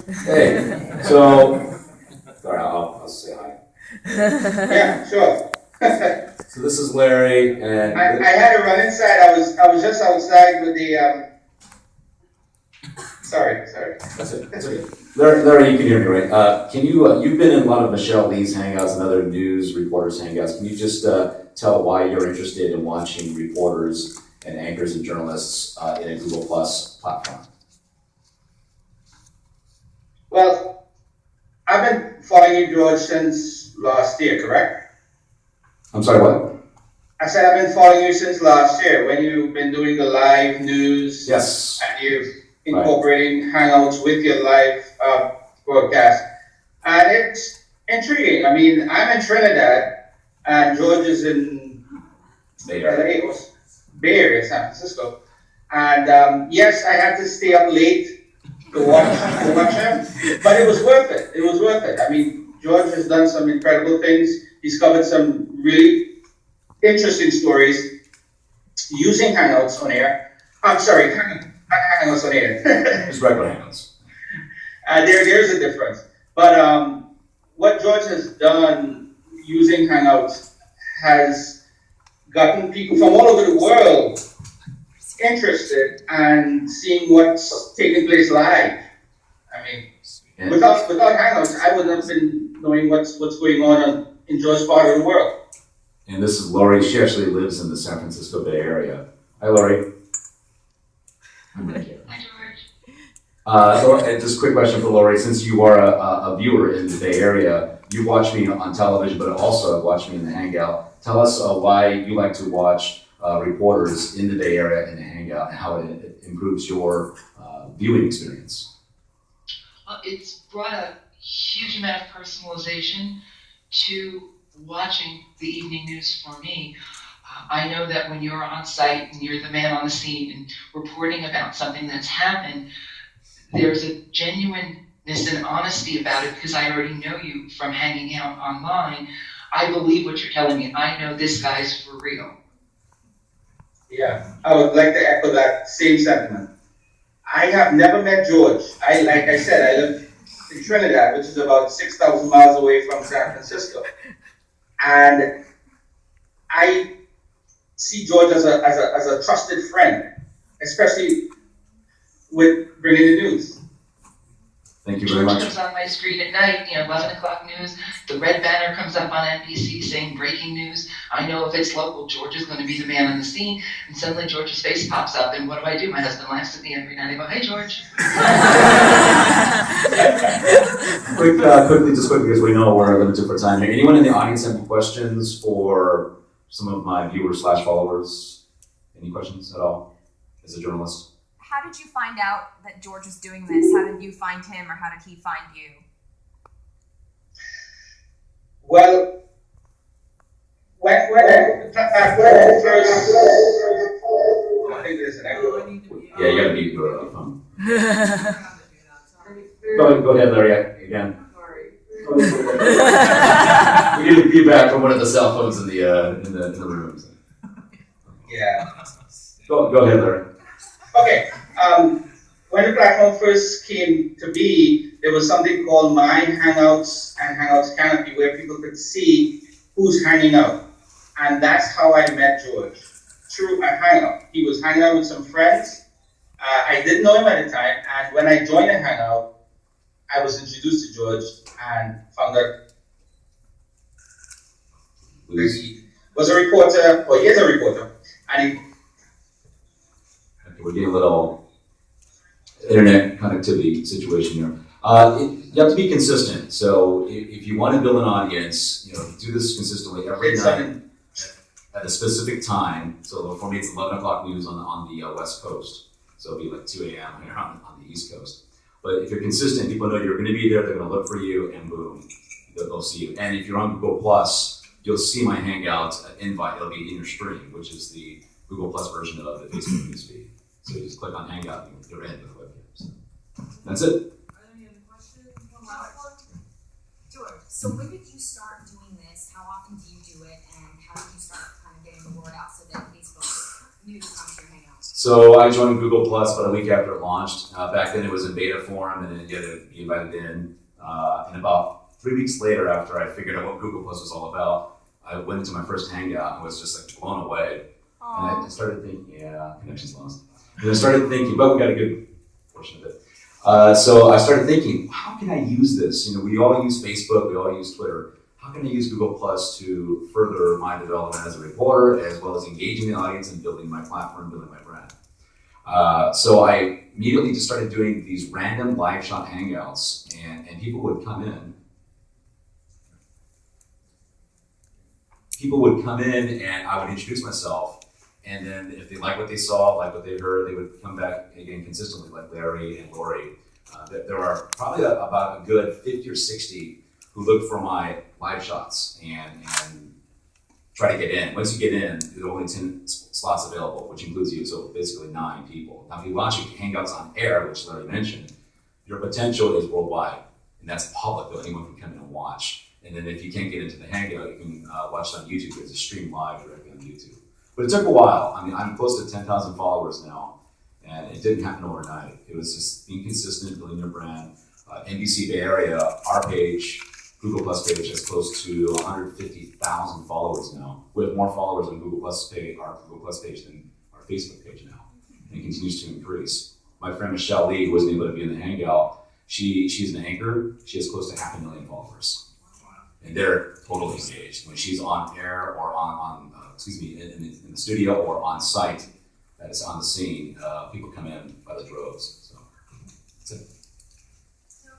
Hey, so, sorry, I'll say hi. Yeah, sure. So this is Larry, and I had to run inside. I was just outside with the sorry. that's it. That's okay. Larry, you can hear me, right? Can you? You've been in a lot of Michelle Lee's hangouts and other news reporters' hangouts. Can you just tell why you're interested in watching reporters and anchors and journalists in a Google Plus platform? Well, I've been following you, George, since last year, correct? I'm sorry, what? I said I've been following you since last year when you've been doing the live news. Yes. And you've incorporating Hangouts with your live broadcast. And it's intriguing. I mean, I'm in Trinidad and George is in LA, Bay Area, San Francisco. And yes, I had to stay up late to watch him, but it was worth it. It was worth it. I mean, George has done some incredible things. He's covered some really interesting stories using Hangouts on air. I'm sorry, Hangouts on air. Just regular Hangouts. There's a difference. But what George has done using Hangouts has gotten people from all over the world interested and seeing what's taking place live. I mean, without Hangouts, I wouldn't have been knowing what's going on in George's part of the world. And this is Lori. She actually lives in the San Francisco Bay Area. Hi, Lori. I'm right here. Hi, George. Just a quick question for Lori. Since you are a viewer in the Bay Area, you watch me on television, but also watch me in the Hangout. Tell us why you like to watch reporters in the Bay Area in the Hangout and how it improves your viewing experience. It's brought a huge amount of personalization to watching the evening news for me. I know that when you're on site and you're the man on the scene and reporting about something that's happened, there's a genuineness and honesty about it because I already know you from hanging out online. I believe what you're telling me. I know this guy's for real. Yeah, I would like to echo that same sentiment. I have never met George. Like I said, I live in Trinidad, which is about 6,000 miles away from San Francisco. And I see George as a trusted friend, especially with bringing the news. Thank you very much. George comes on my screen at night, 11 o'clock news. The red banner comes up on NBC saying breaking news. I know if it's local, George is going to be the man on the scene. And suddenly George's face pops up. And what do? My husband laughs at me every night. I go, hey, George. Quickly, because we know we're limited for time here. Anyone in the audience have any questions for some of my viewers/followers? Any questions at all as a journalist? How did you find out that George was doing this? How did you find him, or how did he find you? Well, when first, I think there's an echo. Yeah, you gotta mute your phone. Go ahead, Larry, again. We need feedback from one of the cell phones in the rooms. Yeah. Go ahead, Larry. Okay. When the platform first came to be, there was something called My Hangouts and Hangouts Canopy, where people could see who's hanging out. And that's how I met George, through a hangout. He was hanging out with some friends. I didn't know him at the time, and when I joined the hangout, I was introduced to George and found out he was a reporter, or he is a reporter, and we're getting a little internet connectivity situation here. You have to be consistent. So if you want to build an audience, do this consistently every night at a specific time. So for me, it's 11 o'clock news on the West Coast. So it'll be like 2 a.m. here on the East Coast. But if you're consistent, people know you're going to be there. They're going to look for you, and boom, they'll see you. And if you're on Google Plus, you'll see my Hangout invite. It'll be in your stream, which is the Google Plus version of the Facebook newsfeed. So you just click on Hangout and you're in with the webcam. So that's it. Are there any other questions? George, so when did you start doing this? How often do you do it? And how did you start kind of getting the word out so that Facebook knew to come to your Hangouts? So I joined Google Plus about a week after it launched. Back then it was in beta form, and then you had to be invited in. And about 3 weeks later, after I figured out what Google Plus was all about, I went into my first Hangout and was just like blown away. And I started thinking, yeah, connection's lost. And I started thinking, but we got a good portion of it. So I started thinking, how can I use this? You know, we all use Facebook, we all use Twitter. How can I use Google Plus to further my development as a reporter, as well as engaging the audience and building my platform, building my brand? So I immediately just started doing these random live shot hangouts, and people would come in. People would come in, and I would introduce myself. And then if they like what they saw, like what they heard, they would come back again consistently, like Larry and Lori. There are probably about a good 50 or 60 who look for my live shots and try to get in. Once you get in, there are only 10 slots available, which includes you, so basically 9 people. Now, if you launch your Hangouts on air, which Larry mentioned, your potential is worldwide, and that's public, though anyone can come in and watch. And then if you can't get into the Hangout, you can watch it on YouTube. It's a stream live directly on YouTube. But it took a while. I mean, I'm close to 10,000 followers now, and it didn't happen overnight. It was just being consistent, building your brand. NBC Bay Area, our page, Google Plus page, has close to 150,000 followers now. We have more followers on Google Plus page, our Google Plus page, than our Facebook page now, and it continues to increase. My friend Michelle Lee, who wasn't able to be in the Hangout, she's an anchor. She has close to 500,000 followers, and they're totally engaged. When she's on air or in the studio or on site, that is on the scene, people come in by the droves. So that's it. So,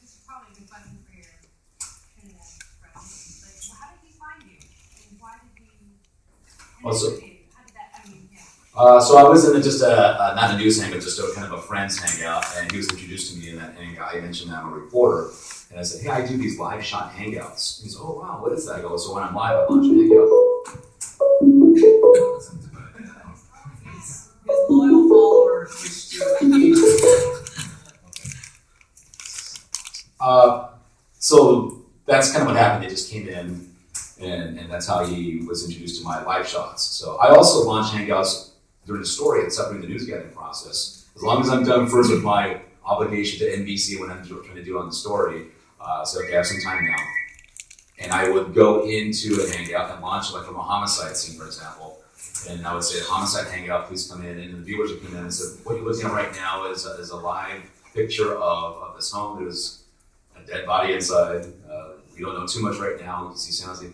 this is probably a good question for your Trinidad friends. Like, how did he find you? And why did he Also, interview you? How did that, yeah. So I was in not a news hangout, just a kind of a friends hangout, and he was introduced to me in that hangout. I mentioned that I'm a reporter, and I said, hey, I do these live shot hangouts. And he said, oh wow, what is that? I go, so when I'm live, I launch a hangout. His loyal followers wish to engage with So that's kind of what happened. They just came in, and that's how he was introduced to my live shots. So I also launch Hangouts during the story and stuff during the news gathering process. As long as I'm done first with my obligation to NBC when I'm trying to do on the story. So okay, I have some time now. And I would go into a Hangout and launch like from a homicide scene, for example. And I would say, homicide Hangout, please come in. And the viewers would come in and say, what you're looking at right now is a live picture of this home. There's a dead body inside. We don't know too much right now. We can see sounds like